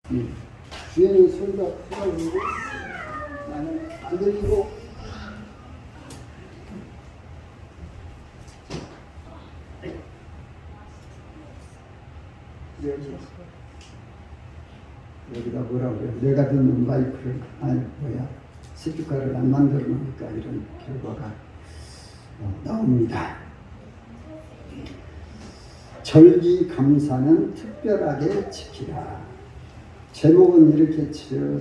주에는 소리가 커가지고 나는 안 들리고 여기다 뭐라고 그래? 내가 듣는 마이크를 스피커를 안 만들어 놓으니까 이런 결과가 나옵니다. 절기감사는 특별하게 지키라. 제목은 이렇게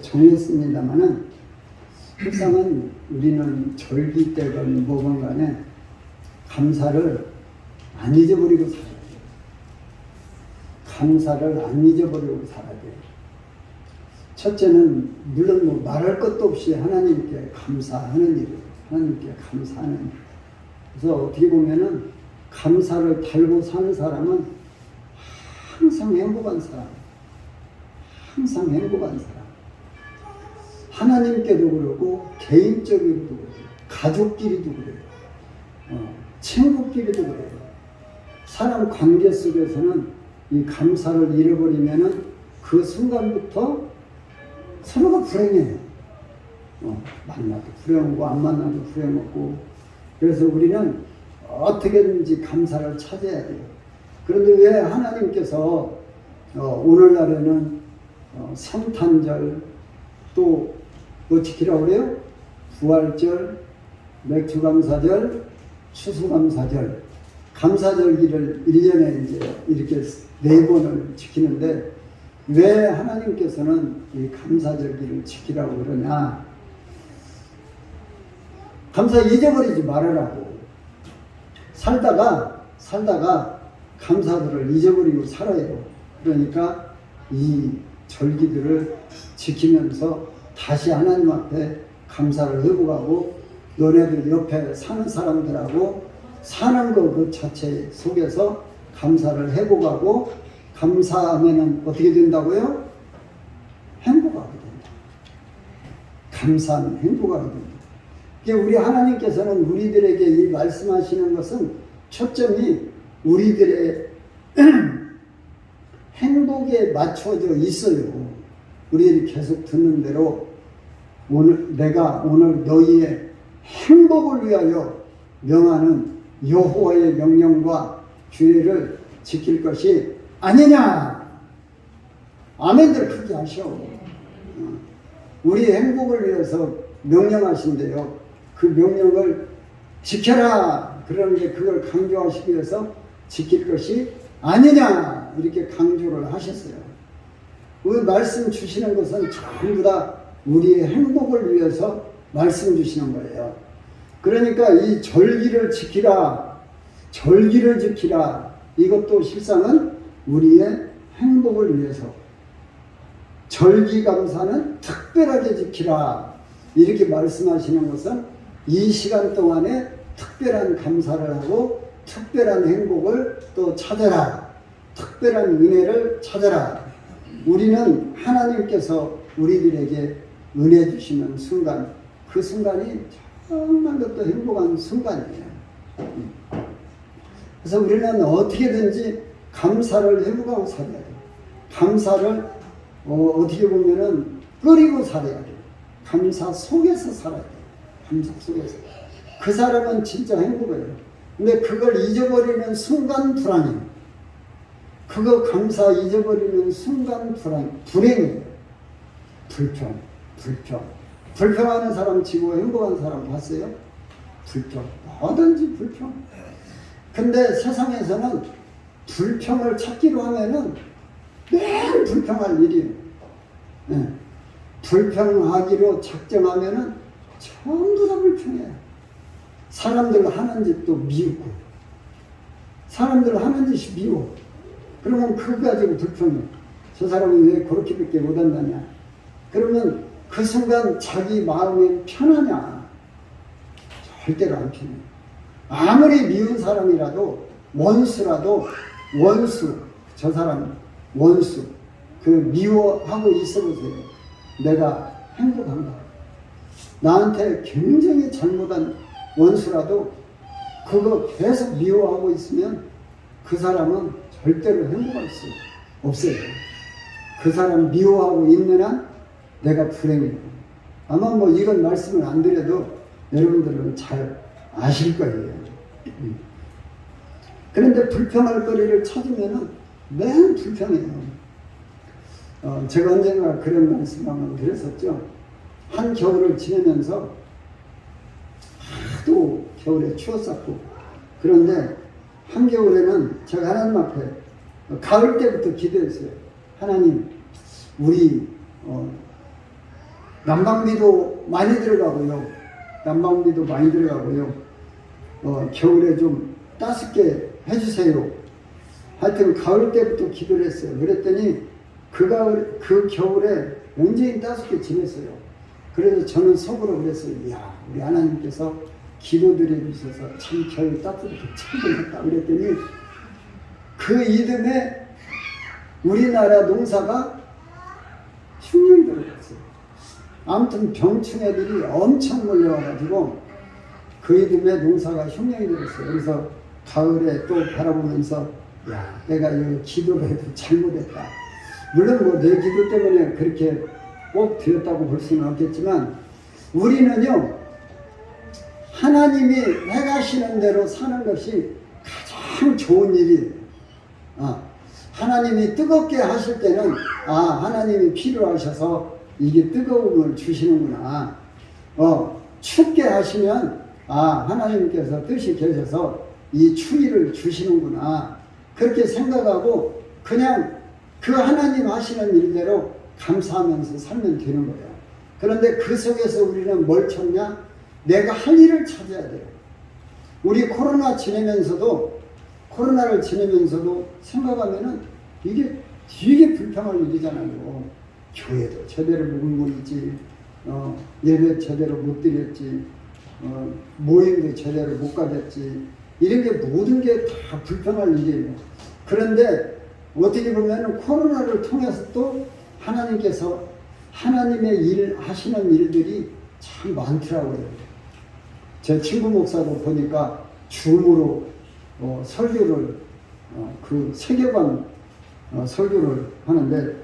정했습니다만은 항상은 우리는 절기 때건 뭐건 간에 감사를 안 잊어버리고 살아야 돼요. 감사를 안 잊어버리고 살아야 돼요. 첫째는 물론 뭐 말할 것도 없이 하나님께 감사하는 일이에요. 하나님께 감사하는 일. 그래서 어떻게 보면은 감사를 달고 사는 사람은 항상 행복한 사람. 항상 행복한 사람. 하나님께도 그러고 개인적으로도 그래요. 가족끼리도 그래요. 친구끼리도 그래요. 사람 관계 속에서는 이 감사를 잃어버리면은 그 순간부터 서로가 불행해요. 만나도 불행하고 안 만나도 불행하고. 그래서 우리는 어떻게든지 감사를 찾아야 돼요. 그런데 왜 하나님께서 오늘날에는 성탄절 또 뭐 지키라고 그래요? 부활절, 맥주감사절, 추수감사절, 감사절기를 1년에 이제 이렇게 4번을 지키는데 왜 하나님께서는 이 감사절기를 지키라고 그러냐? 감사 잊어버리지 말으라고. 살다가 감사들을 잊어버리고 살아요. 그러니까 이 절기들을 지키면서 다시 하나님 앞에 감사를 회복하고 너네들 옆에 사는 사람들하고 사는 것 그 자체 속에서 감사를 회복하고 감사하면은 어떻게 된다고요? 행복하게 된다. 감사하면 행복하게 된다. 우리 하나님께서는 우리들에게 이 말씀하시는 것은 초점이 우리들의 행복에 맞춰져 있어요. 우리들이 계속 듣는 대로 내가 오늘 너희의 행복을 위하여 명하는 여호와의 명령과 규례를 지킬 것이 아니냐. 아멘들 크게 하셔. 우리 행복을 위해서 명령하신대요. 그 명령을 지켜라. 그러는데 그걸 강조하시기 위해서 지킬 것이 아니냐. 이렇게 강조를 하셨어요. 그 말씀 주시는 것은 전부 다 우리의 행복을 위해서 말씀 주시는 거예요. 그러니까 이 절기를 지키라. 이것도 실상은 우리의 행복을 위해서. 절기감사는 특별하게 지키라. 이렇게 말씀하시는 것은 이 시간 동안에 특별한 감사를 하고 특별한 행복을 또 찾아라. 특별한 은혜를 찾아라. 우리는 하나님께서 우리들에게 은혜 주시는 순간, 그 순간이 정말로 또 행복한 순간이에요. 그래서 우리는 어떻게든지 감사를 회복하고 살아야 돼요. 감사를 어떻게 보면은 끓이고 살아야 돼요. 감사 속에서 살아야 돼요. 감사 속에서. 그 사람은 진짜 행복해요. 근데 그걸 잊어버리는 순간 불안해요. 그거 감사 잊어버리는 순간 불행이에요. 불평하는 사람 치고 행복한 사람 봤어요? 뭐든지 불평. 근데 세상에서는 불평을 찾기로 하면은 매일 불평할 일이에요. 네. 불평하기로 작정하면은 전부 다 불평해요. 사람들 하는 짓도 미우고, 사람들 하는 짓이 미워. 그러면 그거 가지고 불평해. 저 사람은 왜 그렇게밖에 못한다냐. 그러면 그 순간 자기 마음이 편하냐. 절대로 안 편해. 아무리 미운 사람이라도 원수, 저 사람 원수, 그 미워하고 있어 보세요. 내가 행복한가. 나한테 굉장히 잘못한 원수라도 그거 계속 미워하고 있으면 그 사람은 절대로 행복할 수 없어요. 그 사람 미워하고 있는 한 내가 불행해요. 아마 뭐 이건 말씀을 안 드려도 여러분들은 잘 아실 거예요. 그런데 불평할 거리를 찾으면은 매우 불평해요. 제가 언젠가 그런 말씀 한번 드렸었죠. 한 겨울을 지내면서 하도 겨울에 추웠었고, 그런데 한겨울에는 제가 하나님 앞에 가을 때부터 기도했어요. 하나님, 우리 난방비도 많이 들어가고요. 난방비도 많이 들어가고요. 겨울에 좀 따숩게 해주세요. 하여튼 가을 때부터 기도를 했어요. 그랬더니 그 겨울에 굉장히 따숩게 지냈어요. 그래서 저는 속으로 그랬어요. 이야, 우리 하나님께서 기도드려 주셔서 참 겨울 따뜻하게 참 좋겠다. 그랬더니 그 이듬해 우리나라 농사가 흉년이 들어갔어요. 아무튼 병충 애들이 엄청 몰려와가지고 그 이듬해 농사가 흉년이 들었어요. 그래서 가을에 또 바라보면서 야, 내가 이 기도를 해도 잘못했다. 물론 뭐 내 기도 때문에 그렇게 꼭 되었다고 볼 수는 없겠지만, 우리는요 하나님이 행하시는 대로 사는 것이 가장 좋은 일이에요. 하나님이 뜨겁게 하실 때는 하나님이 필요하셔서 이게 뜨거움을 주시는구나. 춥게 하시면 하나님께서 뜻이 계셔서 이 추위를 주시는구나. 그렇게 생각하고 그냥 그 하나님 하시는 일대로 감사하면서 살면 되는 거예요. 그런데 그 속에서 우리는 뭘 찾냐? 내가 할 일을 찾아야 돼요. 우리 코로나를 지내면서도 생각하면은 이게 되게 불평할 일이잖아요. 교회도 제대로 못 모이지, 예배 제대로 못 드렸지, 모임도 제대로 못 가졌지. 이런 게 모든 게 다 불평할 일이에요. 그런데 어떻게 보면 코로나를 통해서 또 하나님께서 하나님의 일 하시는 일들이 참 많더라고요. 제 친구 목사도 보니까 줌으로 설교를 그 세계관 설교를 하는데,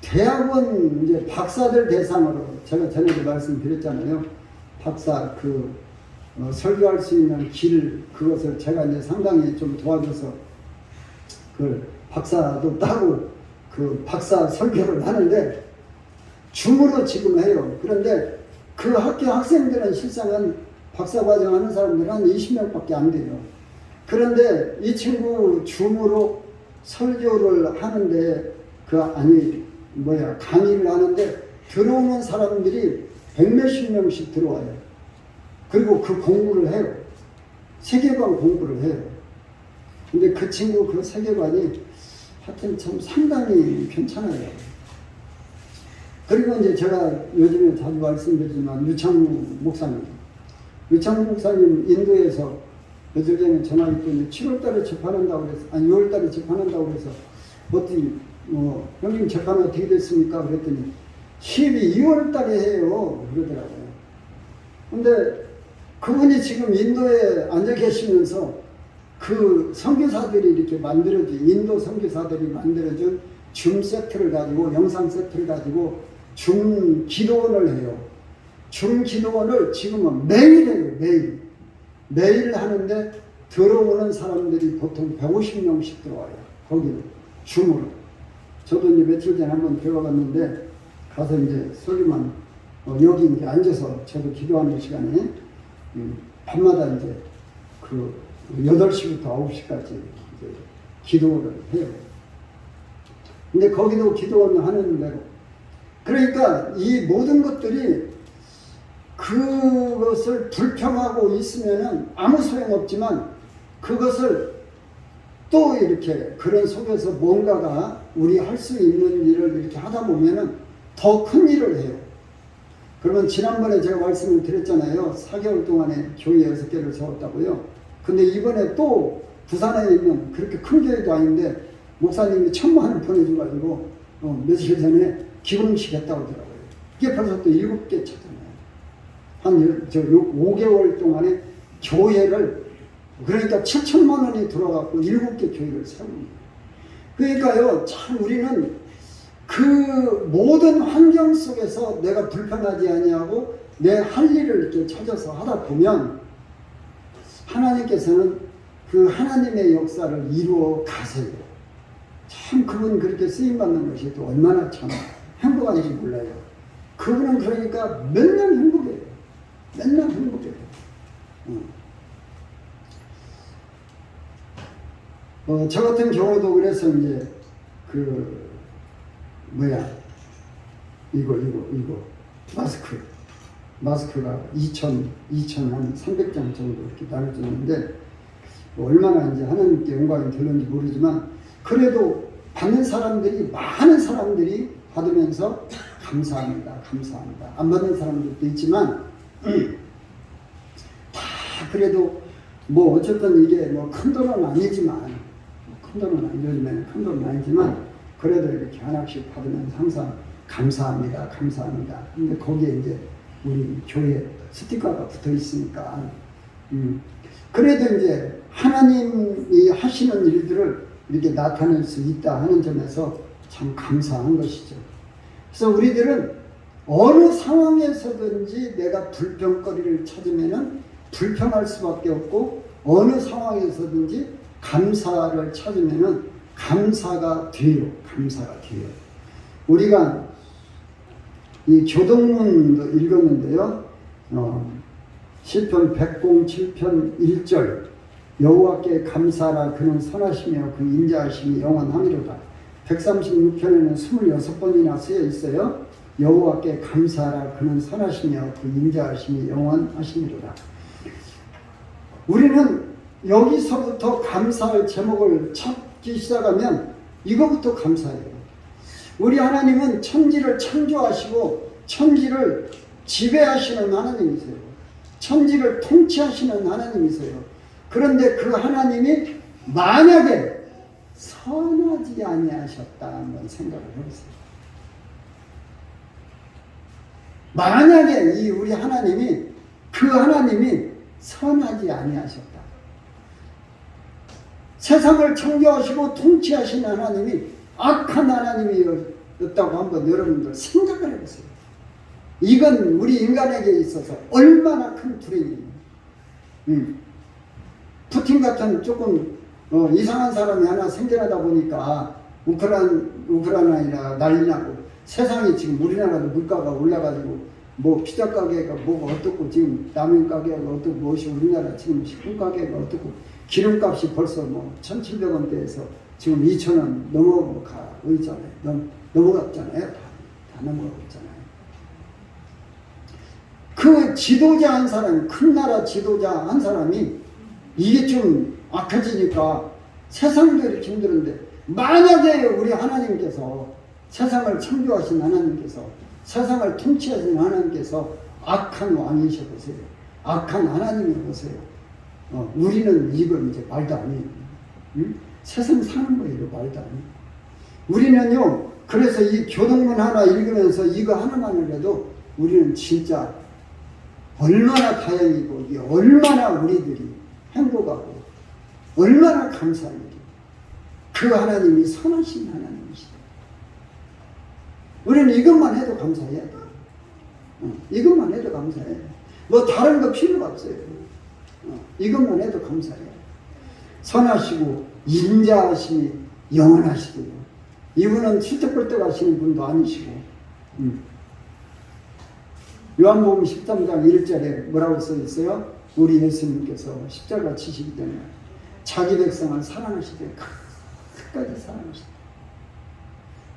대학원 이제 박사들 대상으로 제가 전에도 말씀드렸잖아요. 박사 설교할 수 있는 길, 그것을 제가 이제 상당히 좀 도와줘서 그 박사도 따고 그 박사 설교를 하는데 줌으로 지금 해요. 그런데 그 학교 학생들은 실상은 박사 과정 하는 사람들은 한 20명밖에 안 돼요. 그런데 이 친구 줌으로 설교를 하는데 강의를 하는데 들어오는 사람들이 100몇십 명씩 들어와요. 그리고 그 공부를 해요. 세계관 공부를 해요. 근데 그 친구 그 세계관이 하여튼 참 상당히 괜찮아요. 그리고 이제 제가 요즘에 자주 말씀드리지만 유창무 목사님 인도에서 며칠 전에 전화가 있더니 7월달에 재판한다고 그래서 6월달에 재판한다고 그래서 어떻게 형님 재판 어떻게 됐습니까? 그랬더니 시비 2월달에 해요 그러더라고요. 근데 그분이 지금 인도에 앉아 계시면서 그 선교사들이 이렇게 인도 선교사들이 만들어준 줌 세트를 가지고, 영상 세트를 가지고 줌 기도원을 해요. 줌 기도원을 지금은 매일 해요. 매일 하는데 들어오는 사람들이 보통 150명씩 들어와요. 거기는 줌으로. 저도 이제 며칠 전에 한번 들어갔는데 가서 이제 소리만 여기 이제 앉아서 저도 기도하는 시간에 밤마다 이제 8시부터 9시까지 이제 기도를 해요. 근데 거기도 기도를 하는 대로. 그러니까 이 모든 것들이 그것을 불평하고 있으면은 아무 소용없지만, 그것을 또 이렇게 그런 속에서 뭔가가 우리 할 수 있는 일을 이렇게 하다 보면은 더 큰 일을 해요. 그러면 지난번에 제가 말씀을 드렸잖아요. 4개월 동안에 교회 6개를 세웠다고요. 근데 이번에 또 부산에 있는 그렇게 큰 교회도 아닌데 목사님이 1,000만 원 보내줘가지고 며칠 전에 기금식 했다고 하더라고요. 이게 벌써 또 7개 차잖아요. 한 5개월 동안에 교회를, 그러니까 7,000만 원이 들어갔고 7개 교회를 세웁니다. 그러니까요, 참 우리는 그 모든 환경 속에서 내가 불편하지 아니하고 내 할 일을 이렇게 찾아서 하다 보면 하나님께서는 그 하나님의 역사를 이루어 가세요. 참 그분 그렇게 쓰임받는 것이 또 얼마나 참 행복한지 몰라요. 그분은 그러니까 맨날 행복해요. 맨날 행복해요. 저 같은 경우도 그래서 이제 이거 마스크가 2,300장 정도 이렇게 나눠졌는데 얼마나 이제 하나님께 영광이 될는지 모르지만 그래도 많은 사람들이 받으면서 감사합니다. 안 받는 사람들도 있지만 다 그래도 뭐 어쨌든 이게 뭐 큰 돈은 아니지만 그래도 이렇게 하나씩 받으면서 항상 감사합니다. 근데 거기에 이제 우리 교회 스티커가 붙어 있으니까 그래도 이제 하나님이 하시는 일들을 이렇게 나타낼 수 있다 하는 점에서 참 감사한 것이죠. 그래서 우리들은 어느 상황에서든지 내가 불평거리를 찾으면은 불평할 수밖에 없고 어느 상황에서든지 감사를 찾으면은 감사가 돼요. 우리가 이 교동문도 읽었는데요. 시편 107편 1절 여호와께 감사하라 그는 선하시며 그 인자하심이 영원하미로다. 136편에는 26번이나 쓰여 있어요. 여호와께 감사하라 그는 선하시며 그 인자하심이 영원하시미로다. 우리는 여기서부터 감사할 제목을 찾기 시작하면 이거부터 감사해요. 우리 하나님은 천지를 창조하시고 천지를 지배하시는 하나님이세요. 천지를 통치하시는 하나님이세요. 그런데 그 하나님이 만약에 선하지 아니하셨다 한번 생각을 해보세요. 만약에 우리 하나님이 선하지 아니하셨다. 세상을 창조하시고 통치하시는 하나님이 악한 하나님이었다고 한번 여러분들 생각을 해보세요. 이건 우리 인간에게 있어서 얼마나 큰 불행이에요. 푸틴 같은 조금 이상한 사람이 하나 생겨나다 보니까 우크라이나 난리 나고 세상이 지금 우리나라도 물가가 올라가지고 뭐 피자 가게가 뭐가 어떻고 지금 라면 가게가 어떻고 무엇이 우리나라 지금 식품 가게가 어떻고 기름값이 벌써 뭐 1,700원대에서 지금 2,000원 넘어가고 있잖아요. 넘어갔잖아요. 다 넘어가고 있잖아요. 그 지도자 한 사람이, 큰 나라 지도자 한 사람이 이게 좀 악해지니까 세상도 이렇게 힘들은데 만약에 우리 하나님께서 세상을 창조하신 하나님께서 세상을 통치하신 하나님께서 악한 왕이셔 보세요. 악한 하나님이 보세요. 우리는 이걸 이제 말도 안 해요. 세상 사는 거예요. 말도 안 해요. 우리는요, 그래서 이 교동문 하나 읽으면서 이거 하나만을 해도 우리는 진짜 얼마나 다행이고 이게 얼마나 우리들이 행복하고 얼마나 감사한 일이에요. 그 하나님이 선하신 하나님이시죠. 우리는 이것만 해도 감사해야 돼요. 이것만 해도 감사해요. 뭐 다른 거 필요가 없어요. 이것만 해도 감사해요. 선하시고 인자하심이 영원하시고요. 이분은 실적벌떡 하시는 분도 아니시고 요한복음 13장 1절에 뭐라고 써 있어요? 우리 예수님께서 십자가 치시기 때문에 자기 백성을 사랑하시되 끝까지 사랑하시다.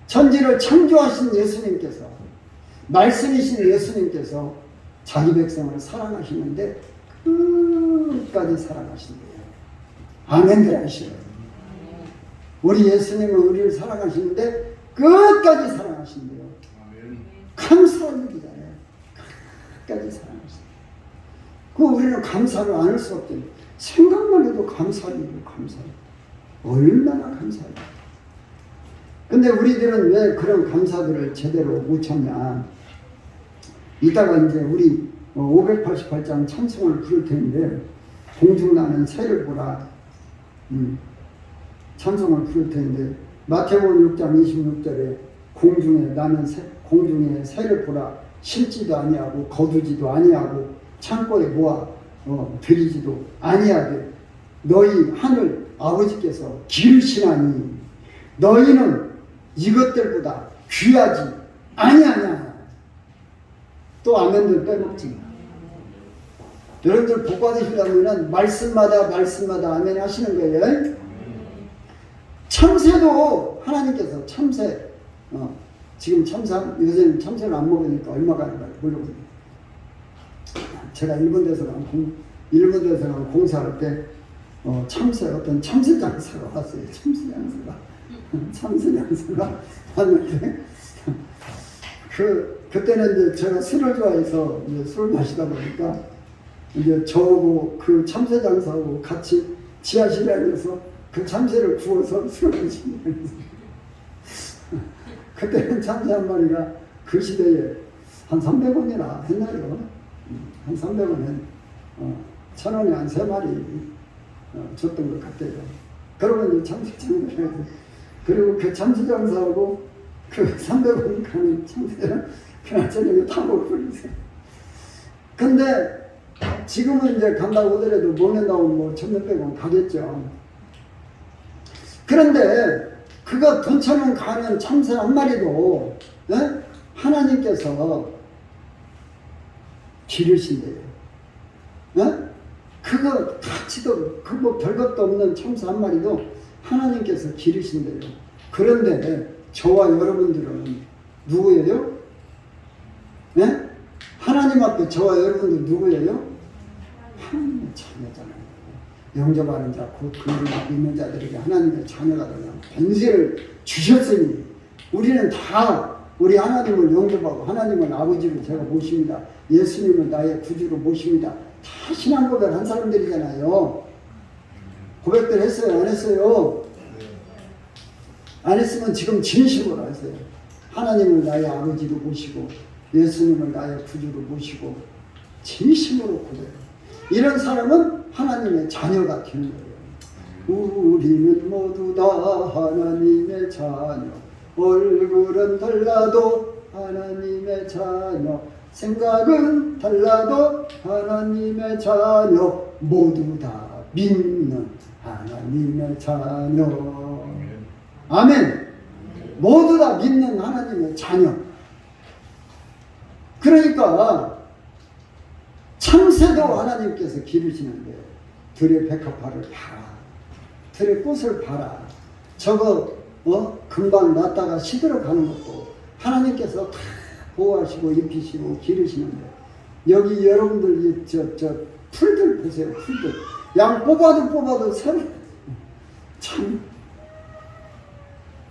천지를 창조하신 예수님께서 말씀이신 예수님께서 자기 백성을 사랑하시는데 끝까지 사랑하신대요. 아멘들 하시오. 우리 예수님은 우리를 사랑하시는데 끝까지 사랑하신대요. 감사한 일이잖아요. 끝까지 사랑하신대요. 그 우리는 감사를 안 할 수 없대요. 생각만 해도 감사한 일이에요. 감사해요. 얼마나 감사해요. 근데 우리들은 왜 그런 감사들을 제대로 못 찾냐. 이따가 이제 우리 588장 찬송을 부를 텐데 공중나는 새를 보라 찬송을 부를 텐데 마태복음 6장 26절에 공중에 나는 공중에 새를 보라. 심지도 아니하고 거두지도 아니하고 창고에 모아 들이지도 아니하되 너희 하늘 아버지께서 기르시나니 너희는 이것들보다 귀하지 아니하냐. 또 아멘들 빼먹지. 여러분들 복 받으시려면 말씀마다 아멘 하시는 거예요. 참새도 하나님께서 참새 지금 요새는 참새를 안 먹으니까 얼마가 모르거든요. 제가 일본 데서 공사할 때 어떤 참새 장사가 왔어요. 참새 장사가 왔는데 그때는 이제 제가 술을 좋아해서 이제 술을 마시다 보니까 이제 저하고 그 참새 장사하고 같이 지하실에 앉아서 그 참새를 구워서 술을 마시는 그때는 참새 한 마리가 그 시대에 한 300원이나 했나요? 한 300원에 1,000원에 한 3마리 줬던 것 같아요. 그러면 이제 참새 장사를 해서 그리고 그 참새 장사하고 그 300원 가는 참새는 그날 저녁에 다 먹어버리세요. 근데 지금은 이제 간다고 하더라도 먹는다고 뭐 1,000원 가겠죠. 그런데 그가 돈 1,000원 가는 참새 한 마리도 하나님께서 기르신대요. 그거 가치도 뭐 별것도 없는 참새 한 마리도 하나님께서 기르신대요. 그런데 저와 여러분들은 누구예요? 하나님 앞에 저와 여러분들 누구예요? 하나님의 자녀잖아요. 영접하는 자, 곧 그를 믿는 자들에게 하나님의 자녀가 되는 권세를 주셨으니 우리는 다 우리 하나님을 영접하고 하나님을 아버지로 제가 모십니다. 예수님을 나의 구주로 모십니다. 다 신앙 고백한 사람들이잖아요. 고백들 했어요? 안 했어요? 안 했으면 지금 진심으로 하세요. 하나님을 나의 아버지로 모시고 예수님을 나의 구주로 모시고 진심으로 고백해요. 이런 사람은 하나님의 자녀가 되는 거예요. 우리는 모두 다 하나님의 자녀. 얼굴은 달라도 하나님의 자녀. 생각은 달라도 하나님의 자녀. 모두 다 믿는 하나님의 자녀. 아멘. 모두 다 믿는 하나님의 자녀. 그러니까 참새도 하나님께서 기르시는데 들의 백합화를 봐라. 들의 꽃을 봐라. 저거 금방 났다가 시들어가는 것도 하나님께서 다 보호하시고 입히시고 기르시는데 여기 여러분들 저 풀들 보세요. 풀들. 양 뽑아도 새로 참.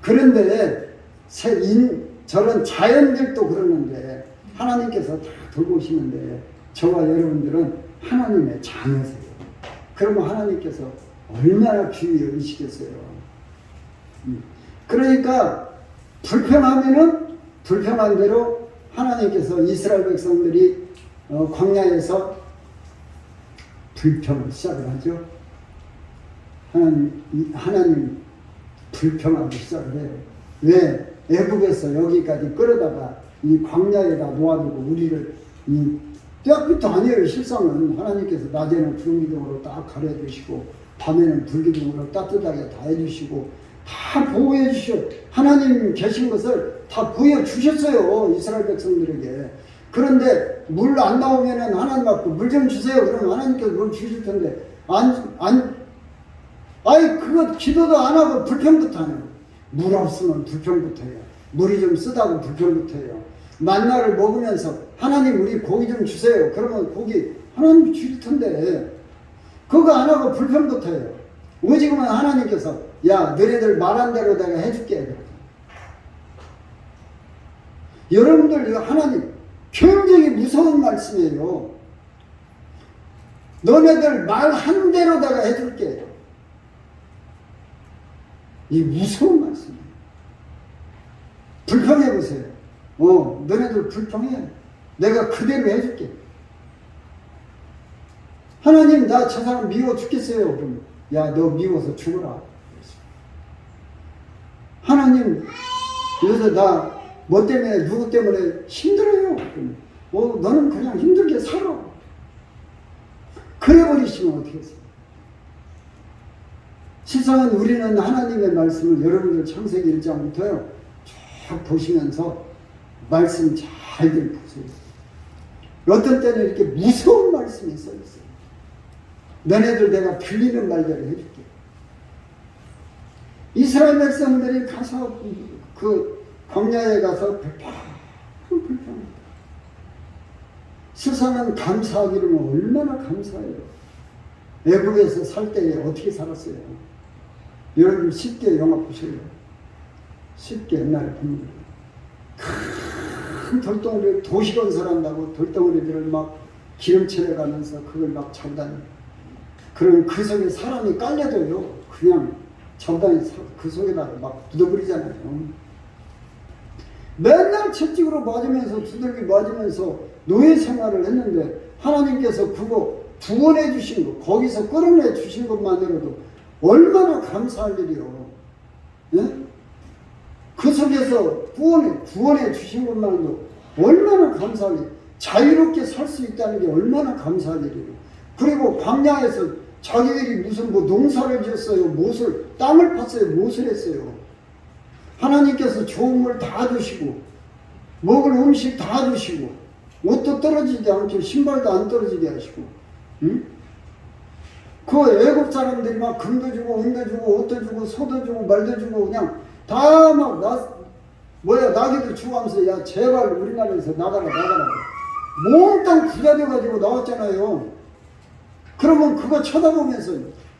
그런데 저런 자연들도 그러는데 하나님께서 다 돌보시는데 저와 여러분들은 하나님의 자녀세요. 그러면 하나님께서 얼마나 귀히 여기시겠어요. 그러니까 불평하면은 불평한 대로 하나님께서 이스라엘 백성들이 광야에서 불평을 시작을 하죠. 하나님 불평하기 시작을 해요. 왜? 애국에서 여기까지 끌어다가 이 광야에다 놓아두고 우리를 뼈끝도 아니에요. 실상은 하나님께서 낮에는 구름 기둥으로 딱 가려주시고 밤에는 불 기둥으로 따뜻하게 다 해주시고 다 보호해 주시오. 하나님 계신 것을 다 보여주셨어요. 이스라엘 백성들에게. 그런데 물 안 나오면은 하나님 앞에 물 좀 주세요. 그러면 하나님께서 물 주실 텐데 그거 기도도 안 하고 불평부터 하네요. 물 없으면 불평부터 해요. 물이 좀 쓰다고 불평부터 해요. 만나를 먹으면서 하나님 우리 고기 좀 주세요. 그러면 고기 하나님 주실 텐데 그거 안 하고 불평부터 해요. 오직은 하나님께서 야 너네들 말한 대로 내가 해줄게. 여러분들 이거 하나님 굉장히 무서운 말씀이에요. 너네들 말한 대로 내가 해줄게. 이 무서운 말씀이에요. 불평해보세요. 너네들 불평해. 내가 그대로 해줄게. 하나님 나 저 사람 미워 죽겠어요. 그러면 야 너 미워서 죽어라. 하나님 요새 나 뭐 때문에 누구 때문에 힘들어요. 너는 그냥 힘들게 살아. 그래 버리시면 어떻게 해요? 세상은 우리는 하나님의 말씀을 여러분들 창세기 1장부터요 쭉 보시면서 말씀 잘들 보세요. 어떤 때는 이렇게 무서운 말씀이 써 있어요. 너네들 내가 들리는 말대로 해줄게. 이스라엘 백성들이 가서 그 광야에 가서 불평합니다. 세상은 감사하기로는 얼마나 감사해요. 애국에서 살 때에 어떻게 살았어요? 여러분 쉽게 영화 보세요. 쉽게 옛날에 보는 거예요. 큰 돌덩어리 도시 건설한다고 돌덩어리들을 막 기름칠해 가면서 그걸 막 잡다니. 그럼 그 속에 사람이 깔려도요 그냥 잡다니 그 속에다가 막 묻어버리잖아요. 맨날 채찍으로 맞으면서 두들기 맞으면서 노예 생활을 했는데 하나님께서 그거 구원해 주신 거, 거기서 끌어내 주신 것만으로도 얼마나 감사할 일이요. 예? 그 속에서 구원해 주신 것만으로도 얼마나 감사할 일. 자유롭게 살 수 있다는 게 얼마나 감사할 일이에요. 그리고 광야에서 자기들이 무슨 뭐 농사를 지었어요. 땅을 팠어요. 못을 했어요. 하나님께서 좋은 물 다 주시고 먹을 음식 다 주시고 옷도 떨어지지 않게 신발도 안 떨어지게 하시고 응? 그 애국 사람들이 막 금도 주고 은도 주고 옷도 주고 소도 주고 말도 주고 그냥 다 막 나귀도 주고 하면서 야 제발 우리나라에서 나가라 몽땅 부자 돼가지고 나왔잖아요. 그러면 그거 쳐다보면서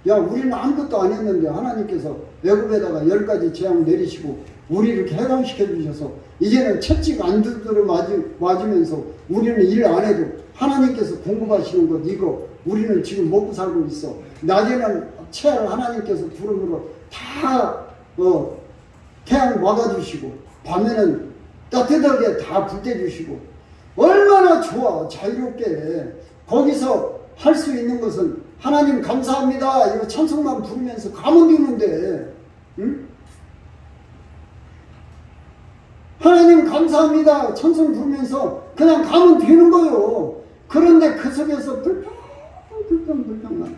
야 우리는 아무것도 안 했는데 하나님께서 애굽에다가 10가지 재앙 내리시고 우리 이렇게 해방시켜 주셔서 이제는 채찍 안 두드려 맞으면서 우리는 일 안 해도 하나님께서 공급하시는 것 이거 우리는 지금 먹고 살고 있어. 낮에는 채를 하나님께서 구름으로 다 태양 막아주시고 밤에는 따뜻하게 다 불때주시고 얼마나 좋아. 자유롭게 거기서 할 수 있는 것은 하나님 감사합니다 이거 찬송만 부르면서 가면 되는데 응? 하나님 감사합니다 찬송 부르면서 그냥 가면 되는 거예요. 그런데 그 속에서 불평 나요.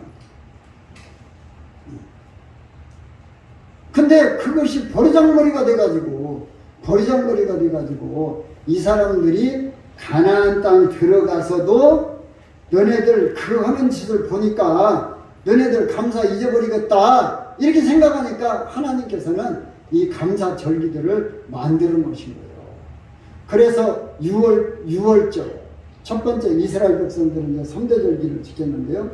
근데 그것이 버리장머리가 돼가지고 이 사람들이 가나안 땅 들어가서도 너네들 그 하는 짓을 보니까 너네들 감사 잊어버리겠다 이렇게 생각하니까 하나님께서는 이 감사 절기들을 만들어 놓으신 거예요. 그래서 6월절 첫 번째 이스라엘 백성들은 이제 3대 절기를 지켰는데요.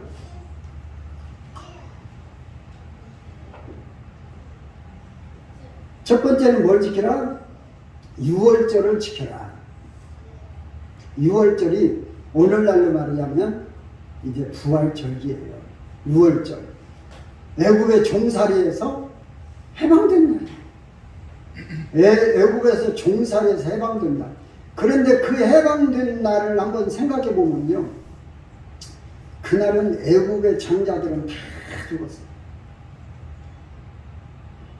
첫 번째는 뭘 지켜라? 6월절을 지켜라. 6월절이 오늘날로 말하자면 이제 부활절기예요. 6월절. 애굽의 종살이에서 해방된 날. 애굽에서 종살이에서 해방된 날. 그런데 그 해방된 날을 한번 생각해 보면요. 그날은 애굽의 장자들은 다 죽었어요.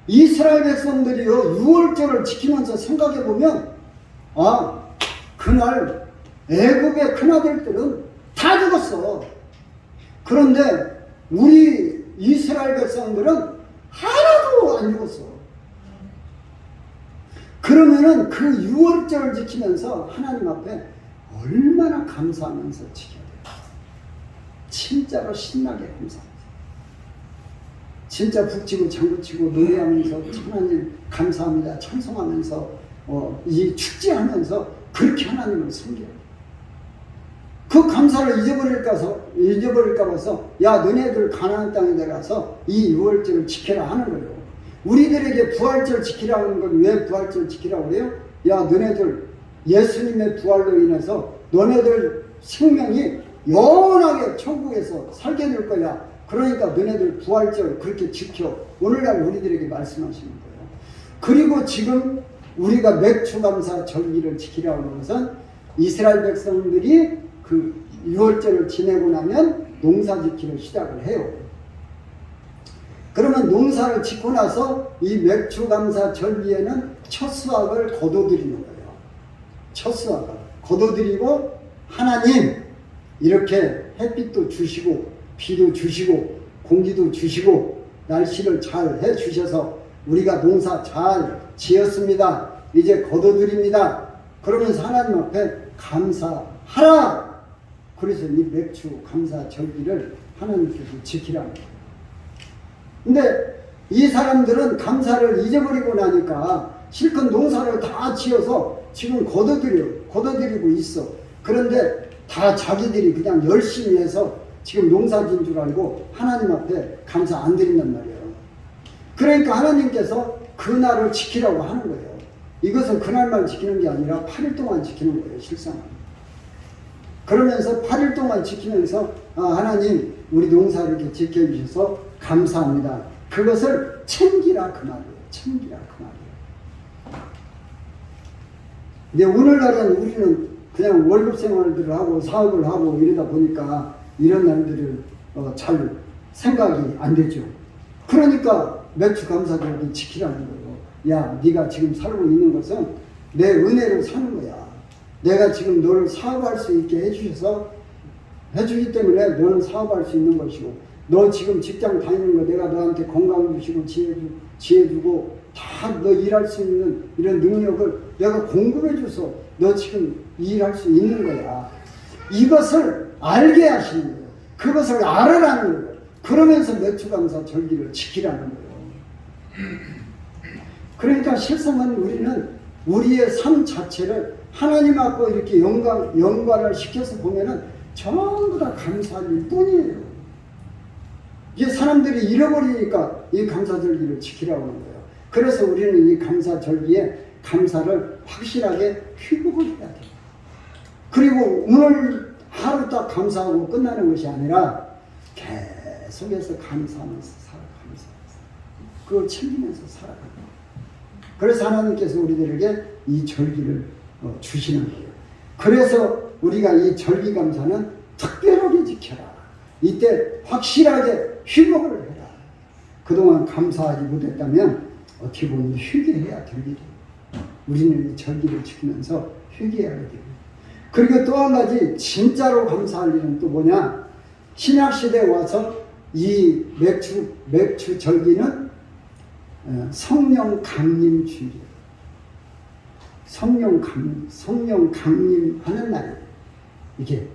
이스라엘 백성들이요 6월절을 지키면서 생각해 보면 그날 애굽의 큰아들들은 다 죽었어. 그런데 우리 이스라엘 백성들은 하나도 안 죽었어. 그러면은 그 6월절을 지키면서 하나님 앞에 얼마나 감사하면서 지켜야 돼요. 진짜로 신나게 감사합니다. 진짜 북치고 장구치고 노래하면서 하나님 감사합니다 찬송하면서 이 축제하면서 그렇게 하나님을 섬겨요. 그 감사를 잊어버릴까 봐서 야 너네들 가나안 땅에 내가서 이 6월절을 지켜라 하는 거예요. 우리들에게 부활절 지키라는 건 왜 부활절 지키라고 그래요? 야 너네들 예수님의 부활로 인해서 너네들 생명이 영원하게 천국에서 살게 될 거야. 그러니까 너네들 부활절 그렇게 지켜. 오늘날 우리들에게 말씀하시는 거예요. 그리고 지금 우리가 맥추감사 절기를 지키라고 하는 것은 이스라엘 백성들이 그 6월절을 지내고 나면 농사 짓기를 시작을 해요. 그러면 농사를 짓고 나서 이 맥추감사 절기에는 첫 수확을 거둬들이는 거예요. 첫수아가 거둬들이고 하나님 이렇게 햇빛도 주시고 비도 주시고 공기도 주시고 날씨를 잘 해주셔서 우리가 농사 잘 지었습니다. 이제 거둬들입니다. 그러면서 하나님 앞에 감사하라. 그래서 이 맥주 감사 절기를 하나님께서 지키라는 거예요. 근데 이 사람들은 감사를 잊어버리고 나니까 실컷 농사를 다 지어서 지금 거둬들이고 있어. 그런데 다 자기들이 그냥 열심히 해서 지금 농사진 줄 알고 하나님 앞에 감사 안 드린단 말이에요. 그러니까 하나님께서 그날을 지키라고 하는 거예요. 이것은 그날만 지키는 게 아니라 8일 동안 지키는 거예요, 실상은. 그러면서 8일 동안 지키면서 하나님 우리 농사 이렇게 지켜주셔서 감사합니다. 그것을 챙기라 그 말이에요. 챙기라 그 말이에요. 근데 오늘날은 우리는 그냥 월급 생활들을 하고 사업을 하고 이러다 보니까 이런 날들을 잘 생각이 안 되죠. 그러니까 맥주 감사절기 지키라는 거예요. 야, 네가 지금 살고 있는 것은 내 은혜로 사는 거야. 내가 지금 너를 사업할 수 있게 해주기 때문에 너는 사업할 수 있는 것이고, 너 지금 직장 다니는 거 내가 너한테 건강 주시고 지혜 주고 다 너 일할 수 있는 이런 능력을 내가 공급해 줘서 너 지금 일할 수 있는 거야. 이것을 알게 하시는 거예요. 그것을 알아라는 거예요. 그러면서 맥주감사 절기를 지키라는 거예요. 그러니까 실상은 우리는 우리의 삶 자체를 하나님 앞고 이렇게 연관을 시켜서 보면은 전부 다 감사할 뿐이에요. 이게 사람들이 잃어버리니까 이 감사절기를 지키라고 하는 거예요. 그래서 우리는 이 감사절기에 감사를 확실하게 회복을 해야 돼요. 그리고 오늘 하루 딱 감사하고 끝나는 것이 아니라 계속해서 감사하면서 감사하면서 그걸 챙기면서 살아가는 거예요. 그래서 하나님께서 우리들에게 이 절기를 주시는 거예요. 그래서 우리가 이 절기 감사는 특별하게 지켜라. 이때 확실하게 회복을 해라. 그동안 감사하지 못했다면 어떻게 보면 회개해야 될 일이에요. 우리는 이 절기를 지키면서 회개해야 돼요. 그리고 또 한 가지 진짜로 감사할 일은 또 뭐냐? 신약시대에 와서 이 맥주 절기는 성령 강림 주일이에요. 성령 강림하는 날이에요. 이게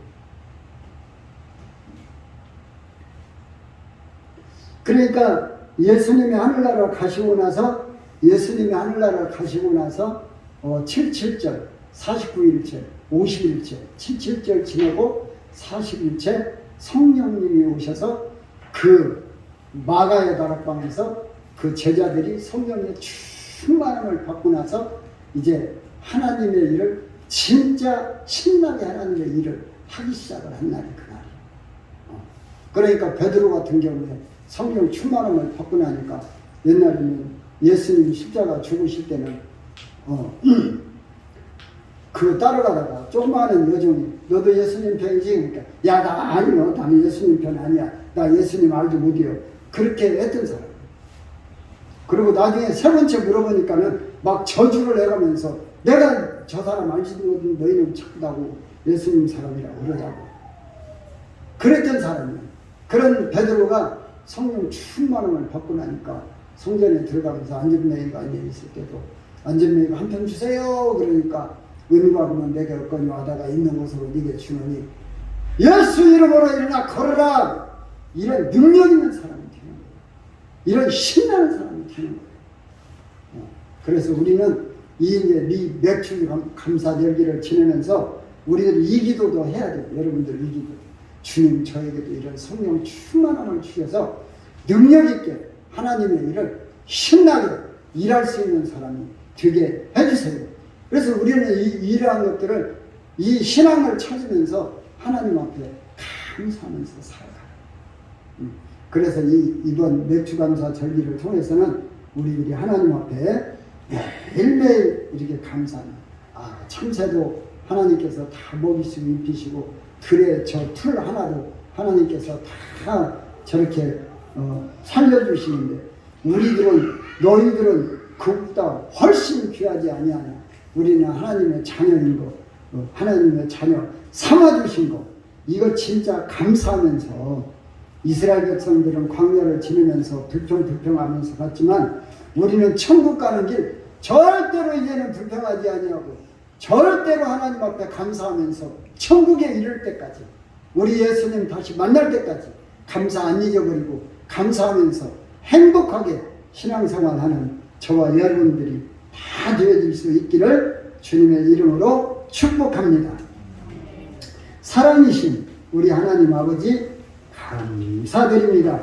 그러니까 예수님이 하늘나라 가시고 나서 77절, 49일째, 50일째, 77절 지내고 40일째 성령님이 오셔서 그 마가의 다락방에서 그 제자들이 성령의 충만함을 받고 나서 이제 하나님의 일을 진짜 신나게 하나님의 일을 하기 시작을 한 날이 그날이에요. 그러니까 베드로 같은 경우에 성령 충만함을 받고 나니까 옛날에는 예수님 십자가 죽으실 때는 그 따라가다가 조그마한 여종이 너도 예수님 편이지? 그러니까 야, 나 아니요. 나는 예수님 편 아니야. 나 예수님 알도 못해요. 그렇게 했던 사람. 그리고 나중에 세 번째 물어보니까는 막 저주를 해가면서 내가 저 사람 알지도 못하는 너희는 착하다고 예수님 사람이라고 그러자고 그랬던 사람이에요. 그런 베드로가 성령 충만함을 받고 나니까 성전에 들어가면서 안전메이가 있을 때도 안전메이가 한 편 주세요. 그러니까 은과금은 내게 얻거니와 하다가 있는 곳으로 네게 주노니 예수 이름으로 일어나 걸어라. 이런 능력 있는 사람이 되는 거예요. 이런 신나는 사람이 되는 거예요. 그래서 우리는 이 맥주 감사절기를 지내면서 우리들 이 기도도 해야 돼요. 여러분들 이 기도. 주님 저에게도 이런 성령 충만함을 주셔서 능력 있게 하나님의 일을 신나게 일할 수 있는 사람이 되게 해주세요. 그래서 우리는 이러한 것들을 이 신앙을 찾으면서 하나님 앞에 감사하면서 살아가요. 그래서 이번 맥주감사 절기를 통해서는 우리들이 하나님 앞에 매일매일 이렇게 감사하는 참새도 하나님께서 다 먹이시고 입히시고 들에 저 풀 하나도 하나님께서 다 저렇게 살려주시는데 너희들은 그보다 훨씬 귀하지 아니하냐. 우리는 하나님의 자녀인 거, 하나님의 자녀 삼아주신 거, 이거 진짜 감사하면서 이스라엘 백성들은 광야를 지내면서 불평하면서 갔지만 우리는 천국 가는 길 절대로 이제는 불평하지 아니하고 절대로 하나님 앞에 감사하면서 천국에 이를 때까지, 우리 예수님 다시 만날 때까지 감사 안 잊어버리고 감사하면서 행복하게 신앙생활하는 저와 여러분들이 다 되어질 수 있기를 주님의 이름으로 축복합니다. 사랑이신 우리 하나님 아버지 감사드립니다.